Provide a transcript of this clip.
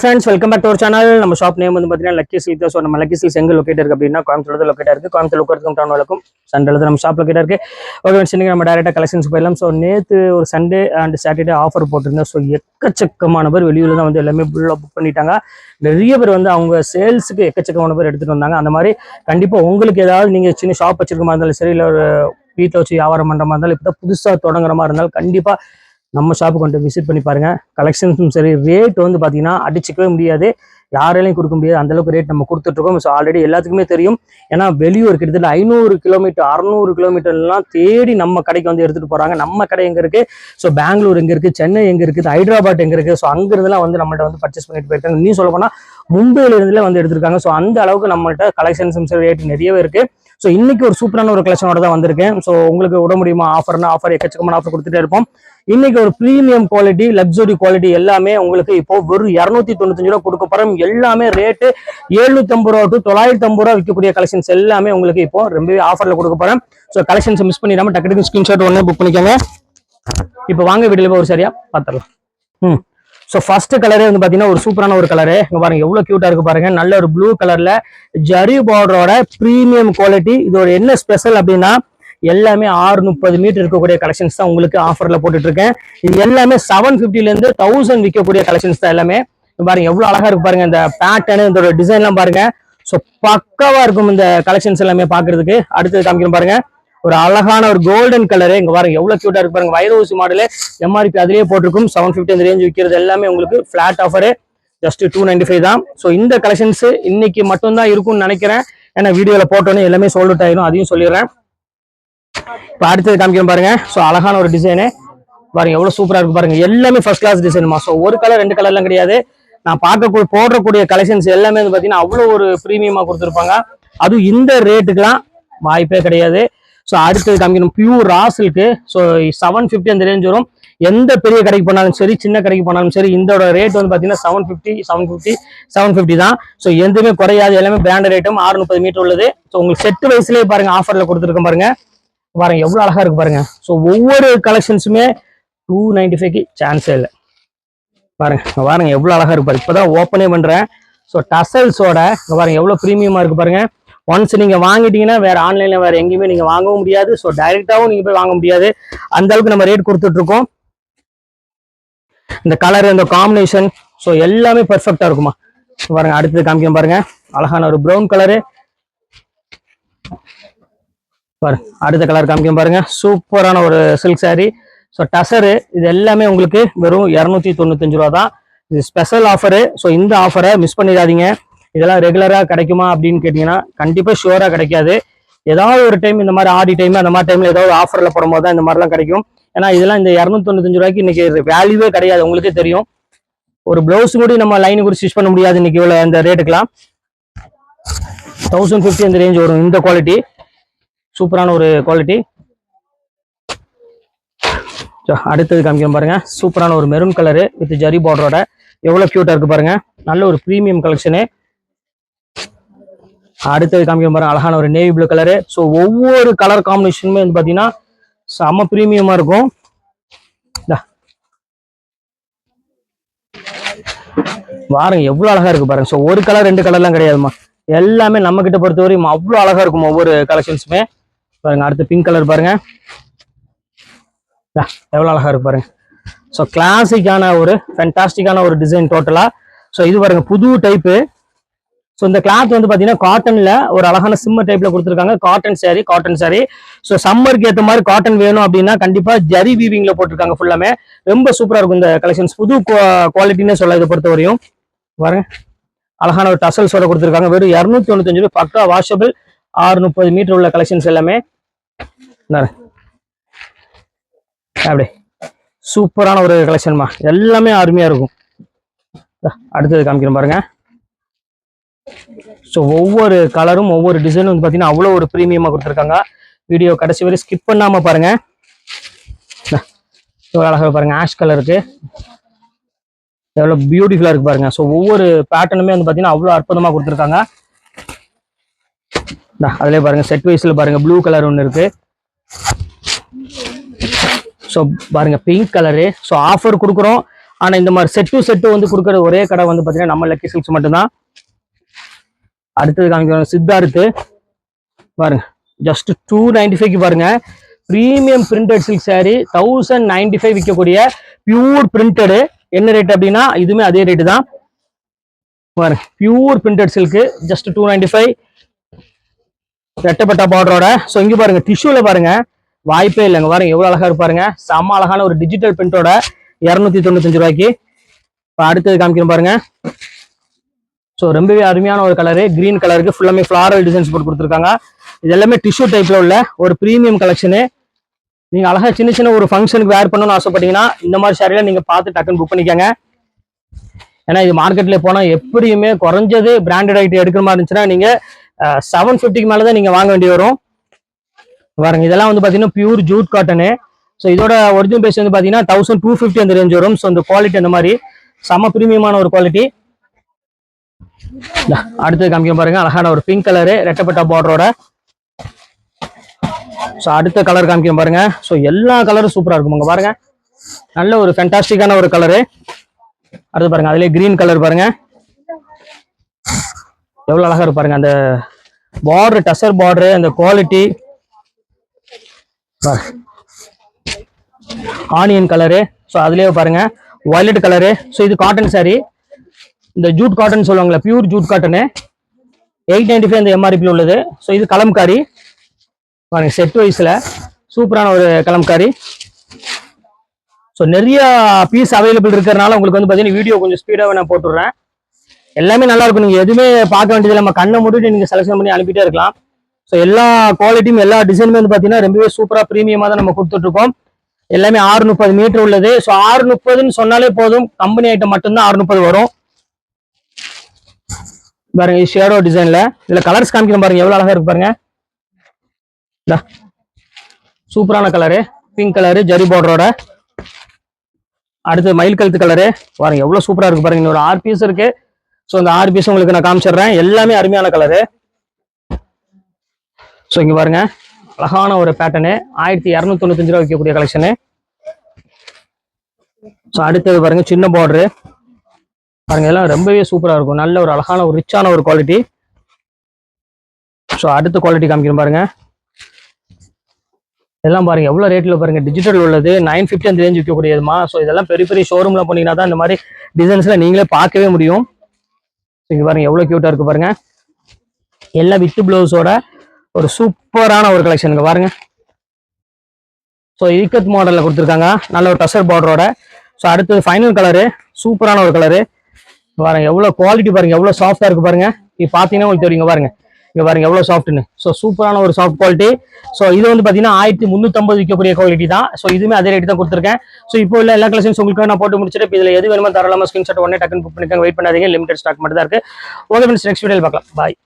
Friends welcome back to our channel. நம்ம shop name வந்து பார்த்தீங்கன்னா லக்கி சில்க். ஸோ நம்ம லக்கி சில்க்ஸ் எங்கே லொக்கேட் இருக்கு அப்படின்னா கோயம்புத்தூர் லொக்கேட் இருக்கு. கோயம்புத்தூர் லொக்கேட் டவுன் வழக்கும் சண்டே நம்ம ஷாப் லொக்கேட் இருக்கு. ஓகே, இன்னைக்கு நம்ம டேரெக்டாக கலெக்ஷன்ஸ் போயிடலாம். ஸோ நேற்று ஒரு சண்டே அண்ட் சாட்டர்டே ஆஃபர் போட்டிருந்தேன். ஸோ எக்கச்சக்கமான பேர் வெளியூர் தான் வந்து எல்லாமே ஃபுல்லாக புக் பண்ணிட்டாங்க. நிறைய பேர் வந்து அவங்க சேல்ஸுக்கு எக்கச்சக்கமான பேர் எடுத்துகிட்டு வந்தாங்க. அந்த மாதிரி கண்டிப்பாக உங்களுக்கு ஏதாவது நீங்கள் சின்ன ஷாப் வச்சிருக்க மாதிரி இருந்தாலும் சரி, இல்லை ஒரு வீட்டில் வச்சு வியாபாரம் பண்ணுற மாதிரி இருந்தாலும், இப்போ தான் புதுசாக தொடங்குற மாதிரி இருந்தாலும் கண்டிப்பாக நம்ம ஷாப்புக்கு வந்து விசிட் பண்ணி பாருங்க. கலெக்ஷன்ஸும் சரி, ரேட் வந்து பார்த்தீங்கன்னா அடிச்சிக்கவே முடியாது, யாராலையும் கொடுக்க முடியாது, அந்த அளவுக்கு ரேட் நம்ம கொடுத்துட்ருக்கோம். ஸோ ஆல்ரெடி எல்லாத்துக்குமே தெரியும். ஏன்னா வெளியூர் கிட்டத்தட்ட 500 கிலோமீட்டர் 600 கிலோமீட்டர்லாம் தேடி நம்ம கடைக்கு வந்து எடுத்துகிட்டு போகிறாங்க. நம்ம கடை எங்கே இருக்குது, ஸோ பெங்களூர் எங்கே இருக்குது, சென்னை எங்கே இருக்குது, ஹைதராபாத் எங்கே இருக்குது, ஸோ அங்கிருந்துலாம் வந்து நம்மள்ட்ட வந்து பர்ச்சேஸ் பண்ணிட்டு போயிருக்காங்க. இன்னும் சொல்ல போனால் மும்பையில இருந்துல வந்து எடுத்திருக்காங்க. ஸோ அந்த அளவுக்கு நம்மள்ட்ட கலெக்ஷன்ஸும் சரி, ரேட் நிறையவே இருக்குது. ஸோ இன்னைக்கு ஒரு சூப்பரான ஒரு கலெக்ஷனோட தான் வந்திருக்கேன். ஸோ உங்களுக்கு விட முடியுமா ஆஃபர்னா ஆஃபர் எக்கச்சக்கமான ஆஃபர் கொடுத்துட்டே இருப்போம். இன்னைக்கு ஒரு ப்ரீமியம் குவாலிட்டி, லக்ஸுரி குவாலிட்டி எல்லாமே உங்களுக்கு இப்போ வெறும் 295 ரூபா கொடுக்க போறோம். எல்லாமே ரேட்டு 750 ரூபா டு 950 ரூபா விற்கக்கூடிய கலெக்ஷன்ஸ் எல்லாமே உங்களுக்கு இப்போ ரொம்பவே ஆஃபர்ல கொடுக்க போறேன். ஸோ கலெக்ஷன்ஸ் மிஸ் பண்ணிடாம டக்கு ஸ்கிரீன்ஷாட் ஒன்னே புக் பண்ணிக்கோங்க. இப்போ வாங்க வீடியோல ஒரு சரியா பார்த்துடலாம். ஸோ ஃபர்ஸ்ட் கலரே வந்து பார்த்தீங்கன்னா ஒரு சூப்பரான ஒரு கலரு. இங்கே பாருங்க எவ்வளோ கியூட்டா இருக்கு பாருங்க. நல்ல ஒரு ப்ளூ கலர்ல ஜரி பார்டரோட ப்ரீமியம் குவாலிட்டி. இதோட என்ன ஸ்பெஷல் அப்படின்னா எல்லாமே 630 மீட்டர் இருக்கக்கூடிய கலெக்ஷன்ஸ் தான் உங்களுக்கு ஆஃபர்ல போட்டுட்டு இருக்கேன். இது எல்லாமே 750ல இருந்து 1000 விற்கக்கூடிய கலெக்ஷன்ஸ் தான் எல்லாமே. பாருங்க எவ்வளவு அழகா இருக்கு பாருங்க. இந்த பேட்டர்ன், இதோட டிசைன் எல்லாம் பாருங்க. ஸோ பக்காவா இருக்கும் இந்த கலெக்ஷன்ஸ் எல்லாமே பாக்குறதுக்கு. அடுத்தது காமிக்கிறோம் பாருங்க, ஒரு அழகான ஒரு கோல்டன் கலரு. இங்க பாருங்க எவ்வளவு கியூட்டா இருக்கு பாருங்க. வைரூசி மாடலு, எம்ஆர்பி அதிலேயே போட்டிருக்கும். 750 அந்த ரேஞ்ச் விற்கிறது எல்லாமே உங்களுக்கு பிளாட் ஆஃபரு, ஜஸ்ட் 295 தான். ஸோ இந்த கலெக்ஷன்ஸ் இன்னைக்கு மட்டும்தான் இருக்கும்னு நினைக்கிறேன். ஏன்னா வீடியோல போட்டோன்னே எல்லாமே சோல்ட் அவுட் ஆயிரும், அதையும் சொல்லிடுறேன். இப்போ அடுத்தது காமிக்கிறோம் பாருங்க. ஸோ அழகான ஒரு டிசைனு பாருங்க, எவ்வளவு சூப்பரா இருக்கு பாருங்க. எல்லாமே ஃபர்ஸ்ட் கிளாஸ் டிசைனுமா. ஸோ ஒரு கலர் 2 கலர்லாம் கிடையாது. நான் பார்க்கக்கூடிய போடுறக்கூடிய கலெக்ஷன்ஸ் எல்லாமே வந்து பார்த்தீங்கன்னா அவ்வளோ ஒரு ப்ரீமியமா கொடுத்துருப்பாங்க. அதுவும் இந்த ரேட்டுக்கெல்லாம் வாய்ப்பே கிடையாது. ஸோ அடுத்தது காமிக்கணும் பியூர் ரா சில்க்கு. ஸோ 750 அந்த ரேஞ்ச் வரும். எந்த பெரிய கடைக்கு போனாலும் சரி, சின்ன கடைக்கு போனாலும் சரி, இதோட ரேட் வந்து பார்த்தீங்கன்னா 750 தான். ஸோ எதுவுமே குறையாது, எல்லாமே பிராண்ட் ரேட்டும். 630 மீட்டர் உள்ளது. ஸோ உங்களுக்கு செட்டு வயசுலேயே பாருங்க ஆஃபர்ல கொடுத்துருக்கேன் பாருங்க. பாருங்க எவ்வளவு அழகா இருக்கு பாருங்க. ஸோ ஒவ்வொரு கலெக்ஷன்ஸுமே 295க்கு சான்ஸே இல்லை. பாருங்க பாருங்க எவ்வளவு அழகா இருக்கு பாருங்க. இப்பதான் ஓப்பனே பண்றேன். ஸோ டசல்ஸோட பாருங்க எவ்வளவு ப்ரீமியமா இருக்கு பாருங்க. ஒன்ஸ் நீங்க வாங்கிட்டீங்கன்னா வேற ஆன்லைன்ல வேற எங்கேயுமே நீங்க வாங்கவும் முடியாது. ஸோ டைரக்டாவும் நீங்க போய் வாங்க முடியாது, அந்த அளவுக்கு நம்ம ரேட் கொடுத்துட்டு இருக்கோம். இந்த கலர், இந்த காம்பினேஷன், ஸோ எல்லாமே பெர்ஃபெக்டா இருக்குமா. பாருங்க அடுத்தது காமிக்கணும் பாருங்க, அழகான ஒரு ப்ரௌன் கலரு. பாருங்க அடுத்த கலர் காமிக்கணும் பாருங்க, சூப்பரான ஒரு சில்க் சாரி. ஸோ டசரு இது எல்லாமே உங்களுக்கு வெறும் 295 ரூபா தான். இது ஸ்பெஷல் ஆஃபரு. ஸோ இந்த ஆஃபரை மிஸ் பண்ணிடாதீங்க. இதெல்லாம் ரெகுலரா கிடைக்குமா அப்படின்னு கேட்டீங்கன்னா கண்டிப்பா ஷுவரா கிடைக்காது. ஏதாவது ஒரு டைம் இந்த மாதிரி ஆடி டைம் அந்த மாதிரி டைம்ல ஏதாவது ஆஃபர்ல போடும்போது தான் இந்த மாதிரிலாம் கிடைக்கும். ஏன்னா இதெல்லாம் இந்த 295 ரூபாய்க்கு இன்னைக்கு வேல்யூவே கிடையாது, உங்களுக்கே தெரியும். ஒரு பிளவுஸ் கூட நம்ம லைன் கூட ஸ்டிச் பண்ண முடியாது இன்னைக்கு இவ்வளோ இந்த ரேட்டுக்கெல்லாம். 1050 அந்த ரேஞ்ச் வரும் இந்த குவாலிட்டி. சூப்பரான ஒரு குவாலிட்டி. அடுத்தது காமிக்கிறோம் பாருங்க, சூப்பரான ஒரு மெரூன் கலரு வித் ஜரி பார்டரோட எவ்வளவு கியூட்டா இருக்கு பாருங்க. நல்ல ஒரு ப்ரீமியம் கலெக்ஷனு. அடுத்தது காமிக்கிறோம் பாருங்க, அழகான ஒரு நேவி ப்ளூ கலரு. ஸோ ஒவ்வொரு கலர் காம்பினேஷனுமே வந்து பாத்தீங்கன்னா செம்ம ப்ரீமியமா இருக்கும். பாருங்க எவ்வளவு அழகா இருக்கு பாருங்க. ஸோ ஒரு கலர் 2 கலர்லாம் கிடையாதுமா, எல்லாமே நம்ம கிட்ட பொறுத்தவரையும் அவ்வளவு அழகா இருக்கும் ஒவ்வொரு கலெக்ஷன்ஸுமே. பாருங்க அடுத்து பிங்க் கலர் பாருங்க, எவ்வளவு அழகா இருக்கு பாருங்க. ஸோ கிளாசிக்கான ஒரு ஃபேண்டாஸ்டிக்கான ஒரு டிசைன் டோட்டலா. ஸோ இது பாருங்க புது டைப்பு. ஸோ இந்த கிளாத் வந்து பாத்தீங்கன்னா காட்டன்ல ஒரு அழகான சிம்மர் டைப்ல கொடுத்துருக்காங்க. Cotton sorry. ஸோ சம்மருக்கு ஏற்ற மாதிரி காட்டன் வேணும் அப்படின்னா கண்டிப்பா ஜரி வீவிங்ல போட்டிருக்காங்க. ஃபுல்லாமே ரொம்ப சூப்பரா இருக்கும் இந்த கலெக்ஷன்ஸ். புது குவாலிட்டின்னு சொல்ல இதை பொறுத்த வரையும். பாருங்க அழகான ஒரு டசல்ஸோட கொடுத்துருக்காங்க. வெறும் 295 ரூபாய். பக்கா வாஷபிள். 630 மீட்டர் உள்ள கலெக்ஷன்ஸ் எல்லாமே. அப்படி சூப்பரான ஒரு கலெக்ஷன்மா, எல்லாமே அருமையா இருக்கும். அடுத்தது காமிக்கிறேன் பாருங்க. ஸோ ஒவ்வொரு கலரும் ஒவ்வொரு டிசைனும் வந்து பார்த்தீங்கன்னா அவ்வளோ ஒரு ப்ரீமியமாக கொடுத்துருக்காங்க. வீடியோ கடைசி வரை ஸ்கிப் பண்ணாமல் பாருங்க. அழகாக பாருங்க, ஆஷ் கலருக்கு எவ்வளோ பியூட்டிஃபுல்லாக இருக்கு பாருங்க. ஸோ ஒவ்வொரு பேட்டர்னுமே வந்து பார்த்தீங்கன்னா அவ்வளோ அற்புதமாக கொடுத்துருக்காங்க. அதிலே பாருங்க செட் வைஸில் பாருங்க ப்ளூ கலர் ஒன்று இருக்கு. ஸோ பாருங்க பிங்க் கலரு. ஸோ ஆஃபர் கொடுக்குறோம், ஆனா இந்த மாதிரி செட்டு வந்து கொடுக்குற ஒரே கடை வந்து பாத்தீங்கன்னா நம்ம லக்கி சில்க்ஸ் மட்டும்தான். அடுத்தது காமிக்கிறோம் சித்தார்த்து பாருங்க, ஜஸ்ட் 295 பாருங்க. பிரீமியம் பிரிண்டட் சில்க் சாரி 1095 விற்கக்கூடிய பியூர் பிரிண்டடு. என்ன ரேட் அப்படின்னா இதுவுமே அதே ரேட்டு தான் பாருங்க. பியூர் பிரிண்டட் சில்க் ஜஸ்ட் 295 ரெட்டப்பட்டா பார்டரோட. ஸோ இங்க பாருங்க டிஷ்யூல பாருங்க வாய்ப்பே இல்லைங்க. பாருங்க எவ்வளவு அழகா இருப்பாருங்க. செம்ம அழகான ஒரு டிஜிட்டல் பிரிண்டோட 295 ரூபாய்க்கு. இப்போ அடுத்தது காமிக்கிறோம் பாருங்க. ஸோ ரொம்பவே அருமையான ஒரு கலரு, கிரீன் கலருக்கு ஃபுல்லாமே ஃபிளாரல் டிசைன்ஸ் போட்டு கொடுத்துருக்காங்க. இது எல்லாமே டிஷ்யூ டைப்ல உள்ள ஒரு பிரீமியம் கலெக்ஷனு. நீங்க அழகா சின்ன சின்ன ஒரு ஃபங்க்ஷனுக்கு வேர் பண்ணணும்னு ஆசைப்பட்டீங்கன்னா இந்த மாதிரி ஷாரில நீங்க பார்த்து டக்குன்னு புக் பண்ணிக்கோங்க. ஏன்னா இது மார்க்கெட்ல போனா எப்படியுமே குறைஞ்சது பிராண்டட் ஐட்டம் எடுக்கிற மாதிரி இருந்துச்சுன்னா நீங்க 750க்கு மேலதான் நீங்க வாங்க வேண்டி வரும். பாருங்க இதெல்லாம் வந்து பாத்தீங்கன்னா பியூர் ஜூட் காட்டனு. ஸோ இதோட ஒரிஜினல் பேஸ் வந்து பாத்தீங்கன்னா 1250 அந்த ரேஞ்ச் வரும். ஸோ இந்த குவாலிட்டி அந்த மாதிரி செம பிரீமியமான ஒரு குவாலிட்டி. அடுத்தது காமிக்க பாருங்க, அழகான ஒரு பிங்க் கலரு ரெட்டப்பட்டா பார்டரோட. ஸோ அடுத்த கலர் காமிக்க பாருங்க. ஸோ எல்லா கலரும் சூப்பரா இருக்கும் பாருங்க. நல்ல ஒரு ஃபேண்டாஸ்டிக்கான ஒரு கலரு. அடுத்து பாருங்க அதுலயே கிரீன் கலர் பாருங்க எவ்வளவு அழகா இருப்பாருங்க. அந்த பார்டர் டசர் பார்டர் அந்த குவாலிட்டி. Onion colour. ஸோ அதுலயே பாருங்க வயலட் கலரு. ஸோ இது காட்டன் சாரி, இந்த ஜூட் காட்டன் சொல்லுவாங்களே பியூர் ஜூட் காட்டனு 895 அந்த எம்ஆர்பி உள்ளது. ஸோ இது கலம்காரி பாருங்க செட் வைஸ்ல சூப்பரான ஒரு கலம்காரி. ஸோ நிறைய பீஸ் அவைலபிள் இருக்கிறதுனால உங்களுக்கு வந்து பார்த்தீங்கன்னா வீடியோ கொஞ்சம் ஸ்பீடாக நான் போட்டுடுறேன். எல்லாமே நல்லா இருக்கும். நீங்கள் எதுவுமே பார்க்க வேண்டியது நம்ம கண்ணை மூடிட்டு நீங்கள் செலக்ஷன் பண்ணி அனுப்பிட்டே இருக்கலாம். ஸோ எல்லா குவாலிட்டியும் எல்லா டிசைனுமே வந்து பார்த்தீங்கன்னா ரொம்பவே சூப்பராக ப்ரீமியமாக தான் நம்ம கொடுத்துட்டு இருக்கோம். எல்லாமே 630 மீட்டர் உள்ளது. ஸோ 630ன்னு சொன்னாலே போதும், கம்பெனி ஐட்டம் மட்டும்தான் 630 வரும். பாருங்க இது ஷேடோ டிசைன்ல இதுல கலர்ஸ் காமிக்கிறேன் பாருங்க எவ்வளவு அழகா இருக்கு பாருங்க. சூப்பரான கலரு பிங்க் கலரு ஜரி பார்டரோட. அடுத்து மயில் கழுத்து கலரு பாருங்க எவ்வளவு சூப்பரா இருக்கு பாருங்க. இன்னொரு 6 பீஸ் இருக்கு. ஸோ இந்த 6 பீஸ் உங்களுக்கு நான் காமிச்சிடுறேன். எல்லாமே அருமையான கலரு. ஸோ இங்க பாருங்க அழகான ஒரு பேட்டர்னு 1295 ரூபாய் விற்கக்கூடிய கலெக்ஷனு. ஸோ அடுத்தது பாருங்க சின்ன பார்டரு பாருங்க எல்லாம் ரொம்பவே சூப்பரா இருக்கும். நல்ல ஒரு அழகான ஒரு ரிச்சான ஒரு குவாலிட்டி. ஸோ அடுத்த குவாலிட்டி காமிக்கிறேன் பாருங்க. இதெல்லாம் பாருங்க எவ்வளவு ரேட்ல பாருங்க. டிஜிட்டல் உள்ளது 950 அந்த ரேஞ்ச் விற்கக்கூடியதுமா. ஸோ இதெல்லாம் பெரிய பெரிய ஷோரூம்ல போனீங்கன்னா தான் இந்த மாதிரி டிசைன்ஸ்ல நீங்களே பார்க்கவே முடியும். இங்க பாருங்க எவ்வளவு கியூட்டா இருக்கு பாருங்க. எல்லாம் வித் பிளவுஸோட ஒரு சூப்பரான ஒரு கலெக்ஷனுங்க பாருங்க. ஸோ இக்கத் மாடல்ல கொடுத்துருக்காங்க நல்ல ஒரு டசர் பார்டரோட. ஸோ அடுத்தது ஃபைனல் கலரு சூப்பரான ஒரு கலரு பாருங்க. எவ்வளவு குவாலிட்டி பாருங்க எவ்வளவு சாஃப்டா இருக்கு பாருங்க. இது பாத்தீங்கன்னா உங்களுக்கு தெரியுங்க பாருங்க. இங்க பாருங்க எவ்வளவு சாஃப்ட்னு. ஸோ சூப்பரான ஒரு சாஃப்ட் குவாலிட்டி. ஸோ இது வந்து பாத்தீங்கன்னா 1350 விற்கக்கூடிய குவாலிட்டி தான். ஸோ இதுவுமே அதே ரேட் தான் கொடுத்துருக்கேன். ஸோ இப்போ இல்ல எல்லா கலெக்ஷன்ஸ் உங்களுக்கு நான் போட்டு முடிச்சிட்டு இப்போ இதுல எது வேணுமோ தாராளமா ஸ்கிரீன்ஷாட் உடனே டக்குன்னு புக் பண்ணிக்கோங்க. வெயிட் பண்ணாதீங்க, லிமிடெட் ஸ்டாக் மட்டும் தான் இருக்கு. ஓகே ஃப்ரெண்ட்ஸ், நெக்ஸ்ட் வீடியோல பார்க்கலாம். பாய்.